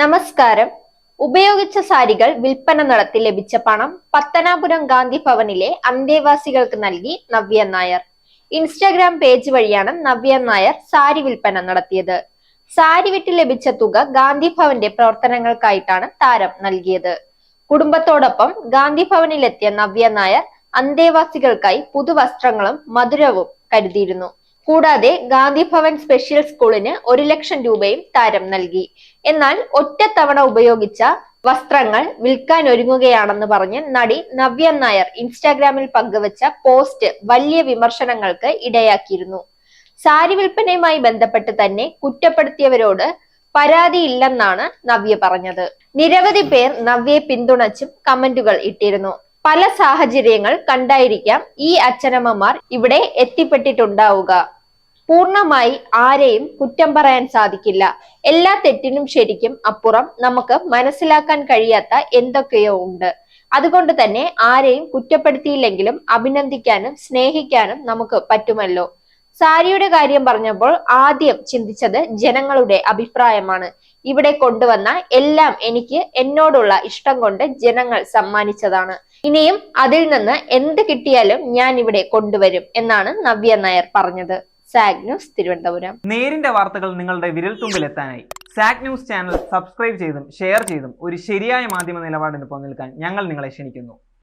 നമസ്കാരം. ഉപയോഗിച്ച സാരികൾ വിൽപ്പന നടത്തി ലഭിച്ച പണം പത്തനാപുരം ഗാന്ധി ഭവനിലെ അന്തേവാസികൾക്ക് നൽകി നവ്യ നായർ. ഇൻസ്റ്റാഗ്രാം പേജ് വഴിയാണ് നവ്യ നായർ സാരി വിൽപ്പന നടത്തിയത്. സാരി വിറ്റ് ലഭിച്ച തുക ഗാന്ധി ഭവന്റെ പ്രവർത്തനങ്ങൾക്കായിട്ടാണ് താരം നൽകിയത്. കുടുംബത്തോടൊപ്പം ഗാന്ധി ഭവനിലെത്തിയ നവ്യ നായർ അന്തേവാസികൾക്കായി പുതുവസ്ത്രങ്ങളും മധുരവും കരുതിയിരുന്നു. കൂടാതെ ഗാന്ധി ഭവൻ സ്പെഷ്യൽ സ്കൂളിന് 1 ലക്ഷം രൂപയും താരം നൽകി. എന്നാൽ ഒറ്റത്തവണ ഉപയോഗിച്ച വസ്ത്രങ്ങൾ വിൽക്കാൻ ഒരുങ്ങുകയാണെന്ന് പറഞ്ഞ് നടി നവ്യ നായർ ഇൻസ്റ്റാഗ്രാമിൽ പങ്കുവച്ച പോസ്റ്റ് വലിയ വിമർശനങ്ങൾക്ക് ഇടയാക്കിയിരുന്നു. സാരി വിൽപ്പനയുമായി ബന്ധപ്പെട്ട് തന്നെ കുറ്റപ്പെടുത്തിയവരോട് പരാതിയില്ലെന്നാണ് നവ്യ പറഞ്ഞത്. നിരവധി പേർ നവ്യയെ പിന്തുണച്ചും കമന്റുകൾ ഇട്ടിരുന്നു. പല സാഹചര്യങ്ങൾ കണ്ടായിരിക്കാം ഈ അച്ഛനമ്മമാർ ഇവിടെ എത്തിപ്പെട്ടിട്ടുണ്ടാവുക. പൂർണ്ണമായി ആരെയും കുറ്റം പറയാൻ സാധിക്കില്ല. എല്ലാ തെറ്റിനും ശരിക്കും അപ്പുറം നമുക്ക് മനസ്സിലാക്കാൻ കഴിയാത്ത എന്തൊക്കെയോ ഉണ്ട്. അതുകൊണ്ട് തന്നെ ആരെയും കുറ്റപ്പെടുത്തിയില്ലെങ്കിലും അഭിനന്ദിക്കാനും സ്നേഹിക്കാനും നമുക്ക് പറ്റുമല്ലോ. സാരിയുടെ കാര്യം പറഞ്ഞപ്പോൾ ആദ്യം ചിന്തിച്ചത് ജനങ്ങളുടെ അഭിപ്രായമാണ്. ഇവിടെ കൊണ്ടുവന്ന എല്ലാം എനിക്ക് എന്നോടുള്ള ഇഷ്ടം കൊണ്ട് ജനങ്ങൾ സമ്മാനിച്ചതാണ്. ഇനിയും അതിൽ നിന്ന് എന്ത് കിട്ടിയാലും ഞാൻ ഇവിടെ കൊണ്ടുവരും എന്നാണ് നവ്യ നായർ പറഞ്ഞത്. Zag news, Thiruvananthapuram. നേരിന്റെ വാർത്തകൾ നിങ്ങളുടെ വിരൽത്തുമ്പിൽ എത്താനായി സാഗ് ന്യൂസ് ചാനൽ സബ്സ്ക്രൈബ് ചെയ്തും ഷെയർ ചെയ്തും ഒരു ശരിയായ മാധ്യമ നിലപാടിന് നിൽക്കാൻ ഞങ്ങൾ നിങ്ങളെ ക്ഷണിക്കുന്നു.